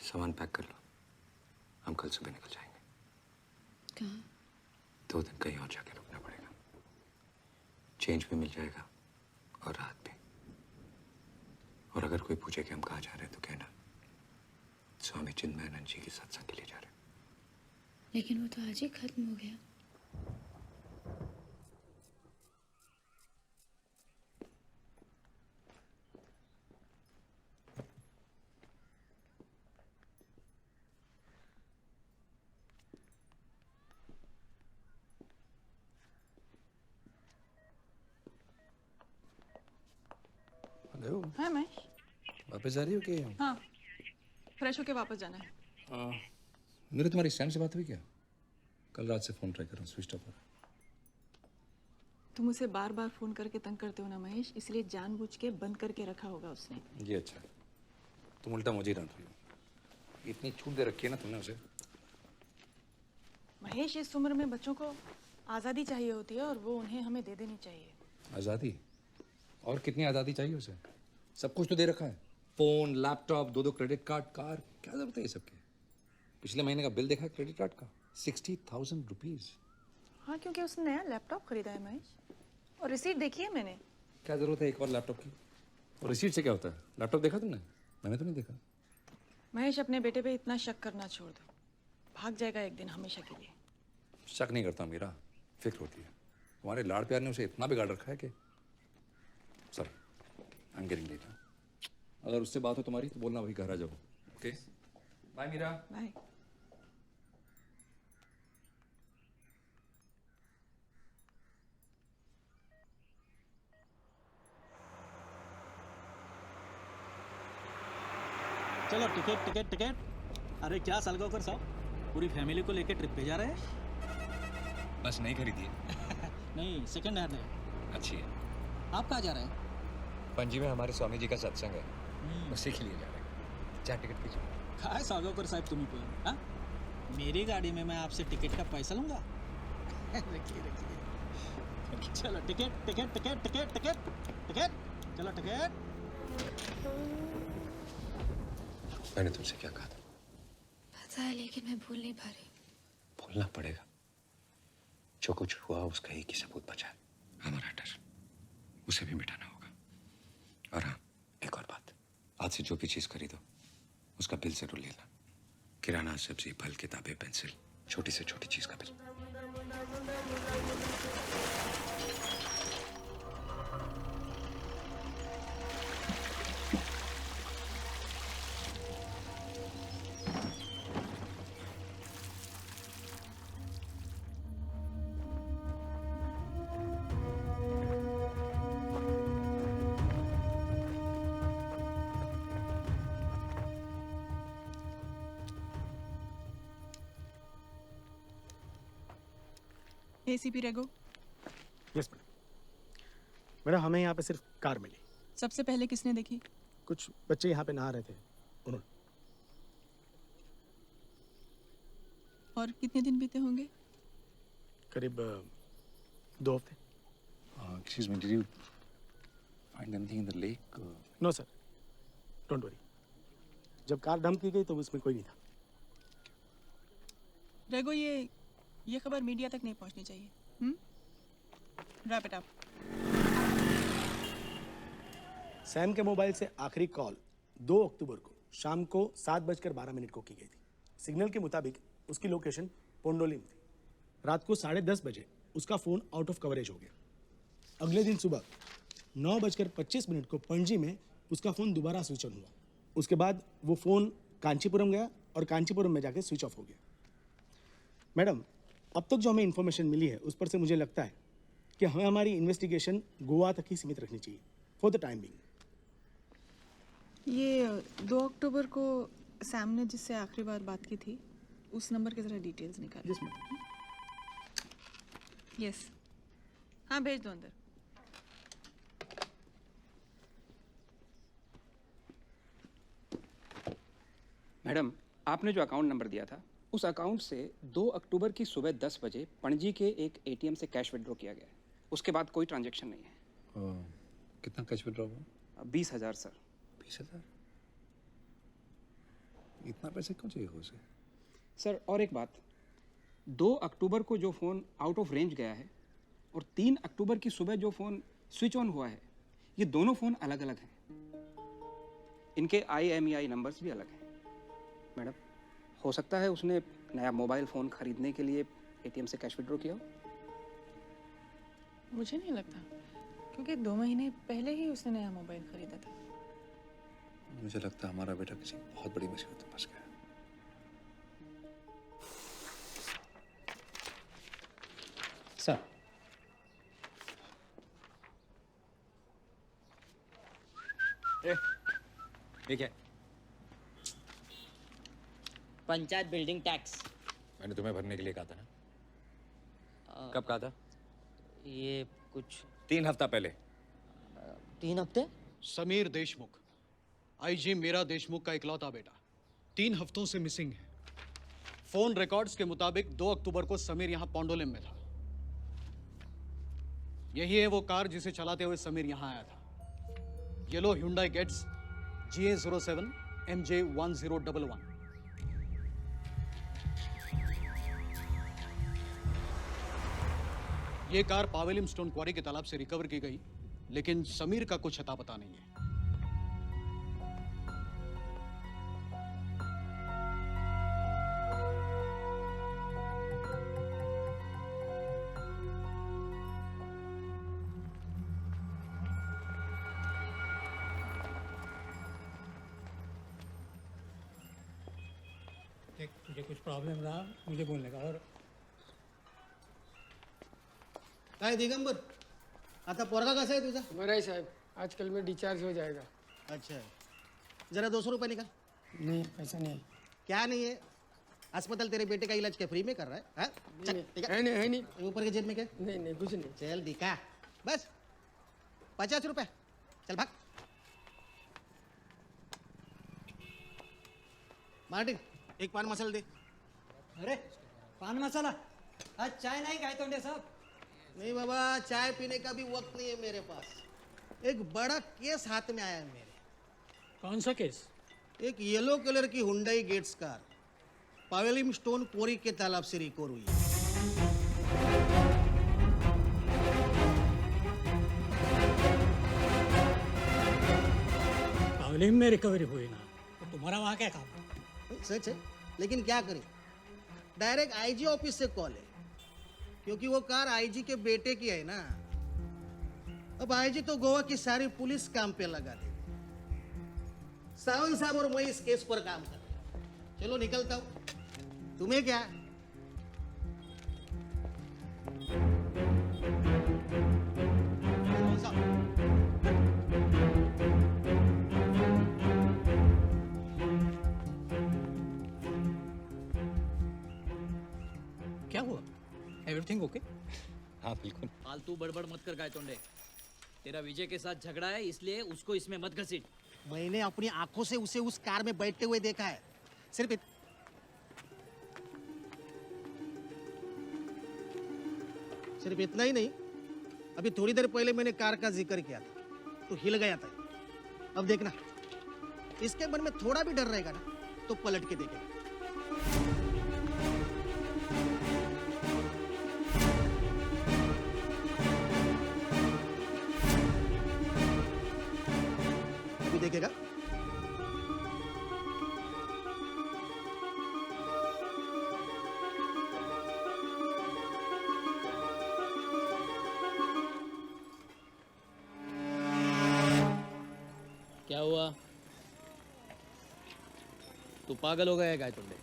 सामान पैक कर लो, हम कल सुबह निकल जाएंगे। कहाँ? 2 दिन कहीं और जाके रुकना पड़ेगा। चेंज भी मिल जाएगा और रात भी। और अगर कोई पूछे कि हम कहाँ जा रहे हैं तो कहना स्वामी चिन्मयानंद जी के सत्संग के लिए जा रहे हैं। लेकिन वो तो आज ही खत्म हो गया। हेलो। है महेश? वापस आ रही हो कि? हाँ, फ्रेश होके वापस जाना है। मेरे तुम्हारी सैम से बात हुई क्या? कल रात से फ़ोन ट्राई कर रहा हूँ, स्विच ऑफ हो रहा है। तुम उसे बार बार फोन करके तंग करते हो ना महेश, इसलिए जानबूझ के बंद करके रखा होगा उसने। ये अच्छा है, तुम उल्टा मुझे ही डांट रही हो। इतनी छूट दे रखी है ना तुमने उसे। महेश, इस उम्र में बच्चों को आज़ादी चाहिए होती है और वो उन्हें हमें दे देनी चाहिए। आज़ादी? और कितनी आज़ादी चाहिए उसे? सब कुछ तो दे रखा है, phone, laptop, 2 credit card, car. क्या ज़रूरत है ये सबकी? पिछले महीने का बिल देखा है क्रेडिट कार्ड का? 60,000 रुपीज़। हाँ, क्योंकि उसने नया लैपटॉप खरीदा है महेश, और रिसीट देखी है मैंने। क्या ज़रूरत है एक बार लैपटॉप की? और रिसीट से क्या होता है? लैपटॉप देखा तुमने? मैंने तो नहीं देखा। महेश, अपने बेटे पे इतना शक करना छोड़ दो, भाग जाएगा एक दिन हमेशा के लिए। शक नहीं करता मीरा, फिक्र होती है। तुम्हारे लाड़ प्यार ने उसे इतना बिगाड़ रखा है कि sorry, I am getting late. अगर उससे बात हो तुम्हारी तो बोलना, वही घर आ जाओ। Okay, bye Meera. बाय। चलो टिकट टिकट टिकट। अरे क्या सालगांवकर साहब, पूरी फैमिली को लेके ट्रिप पे जा रहे हैं? बस नहीं खरीदी है। नहीं, सेकंड हैंड है। अच्छी है। आप कहाँ जा रहे हैं? पणजी में हमारे स्वामी जी का सत्संग है, उसी के लिए जा रहे हैं। 4 टिकट कीजिए। कहाँ है सालगांवकर साहब तुम्हें को? हाँ, मेरी गाड़ी में मैं आपसे टिकट का पैसा लूंगा। रखिए रखिए। चलो ticket ticket ticket ticket ticket ticket, चलो टिकट। मैंने तुमसे क्या कहा था? पता है, लेकिन मैं भूल नहीं पा रही। भूलना पड़ेगा। जो कुछ हुआ उसका एक ही सबूत बचा है, हमारा डर। उसे भी मिटाना होगा। और हाँ, एक और बात, आज से जो भी चीज खरीदो उसका बिल जरूर लेना। किराना, सब्जी, फल, किताबें, पेंसिल, छोटी से छोटी चीज का बिल। एसीपी रेगो, यस मैडम, हमें यहाँ पे सिर्फ कार मिली। सबसे पहले किसने देखी? कुछ बच्चे यहाँ पे नहा रहे थे, उन्होंने। और कितने दिन बीते होंगे? करीब 2 हफ्ते। Excuse me, did you find anything in the lake? No sir, don't worry. जब कार डंप की गई तो उसमें कोई नहीं था। रेगो, ये खबर मीडिया तक नहीं पहुंचनी चाहिए। Wrap it up. सैम के मोबाइल से आखिरी कॉल 2 अक्टूबर को शाम को 7:12 को की गई थी। सिग्नल के मुताबिक उसकी लोकेशन पोंडोली में थी। रात को 10:30 बजे उसका फ़ोन आउट ऑफ कवरेज हो गया। अगले दिन सुबह 9:25 को पणजी में उसका फ़ोन दोबारा स्विच ऑन हुआ। उसके बाद वो फ़ोन कांचीपुरम गया और कांचीपुरम में जाके स्विच ऑफ हो गया। मैडम, अब तक जो हमें इन्फॉर्मेशन मिली है उस पर से मुझे लगता है कि हमें हमारी इन्वेस्टिगेशन गोवा तक ही सीमित रखनी चाहिए फॉर द टाइम बिंग। ये 2 अक्टूबर को सैम ने जिससे आखिरी बार बात की थी, उस नंबर के जरा डिटेल्स निकाल। Yes madam. यस, हाँ भेज दो अंदर। मैडम, आपने जो अकाउंट नंबर दिया था उस अकाउंट से 2 अक्टूबर की सुबह 10 बजे पणजी के एक एटीएम से कैश विड्रॉ किया गया है। उसके बाद कोई ट्रांजैक्शन नहीं है। कितना कैश विड्रॉ हुआ? 20,000 सर। 20,000? इतना पैसे क्यों चाहिए हो उसे? सर और एक बात, 2 अक्टूबर को जो फ़ोन आउट ऑफ रेंज गया है और 3 अक्टूबर की सुबह जो फ़ोन स्विच ऑन हुआ है, ये दोनों फ़ोन अलग अलग हैं। इनके IMEI नंबर्स भी अलग हैं। मैडम, हो सकता है उसने नया मोबाइल फ़ोन खरीदने के लिए ATM से कैश विड्रॉ किया हो? मुझे नहीं लगता, क्योंकि 2 महीने पहले ही उसने नया मोबाइल खरीदा था। मुझे लगता है हमारा बेटा किसी बहुत बड़ी मुसीबत में फंस गया। सर, ये क्या है? Panchayat building tax. मैंने तुम्हें भरने के लिए कहा था ना। कब कहा था? ये कुछ 3 हफ्ता पहले। 3 हफ्ते। समीर देशमुख, आईजी मीरा देशमुख का इकलौता बेटा, 3 हफ्तों से मिसिंग है। फोन रिकॉर्ड्स के मुताबिक 2 अक्टूबर को समीर यहाँ पोंडोलिम में था। यही है वो कार जिसे चलाते हुए समीर यहाँ आया था। Yellow Hyundai Getz GA07 MJ1011। ये कार पावेलिम स्टोन क्वारी के तालाब से रिकवर की गई, लेकिन समीर का कुछ अता पता नहीं है। देख, तुझे कुछ प्रॉब्लम रहा मुझे बोलने का। और काय दिगंबर, आता पोरगा कसा आहे तुझा? बरं आहे साहेब, आजकल में डिस्चार्ज हो जाएगा। अच्छा, जरा 200 रुपये निकाल। नहीं पैसा नहीं क्या नहीं है? अस्पताल तेरे बेटे का इलाज क्या फ्री में कर रहा है? हाँ? चल, निकाल। है, नहीं है नहीं ऊपर के जेब में क्या? नहीं कुछ नहीं। चल दिखा, बस 50 रुपये। चल भाग। मार्टिन, एक पान मसाला दे। अरे पान मसाला, आज चाय नहीं खाए तोंडे साहब। नहीं बाबा, चाय पीने का भी वक्त नहीं है मेरे पास। एक बड़ा केस हाथ में आया है मेरे। कौन सा केस? एक येलो कलर की हुंडई गेट्स कार पावेलिम स्टोन क्वारी के तालाब से रिकवर हुई है। पावलिम में रिकवरी हुई ना, तो तुम्हारा वहाँ क्या काम है? सच है, लेकिन क्या करें, डायरेक्ट आईजी ऑफिस से कॉल है, क्योंकि वो कार आईजी के बेटे की है ना। अब आईजी तो गोवा की सारी पुलिस काम पे लगा दे। सावंत साहब और मैं इस केस पर काम कर रहे हैं। चलो निकलता हूं, तुम्हें क्या? क्या हुआ? Everything okay? हाँ बिल्कुल। फालतू बड़बड़ मत कर गायतोंडे। तेरा विजय के साथ झगड़ा है, इसलिए उसको इसमें मत घसीट। मैंने अपनी आंखों से उसे उस कार में बैठते हुए देखा है। सिर्फ इतना ही नहीं, अभी थोड़ी देर पहले मैंने कार का जिक्र किया था तो हिल गया था। अब देखना, इसके मन में थोड़ा भी डर रहेगा ना तो पलट के देखेगा। अभी देखेगा। क्या हुआ? तू पागल हो गया है गायतोंडे?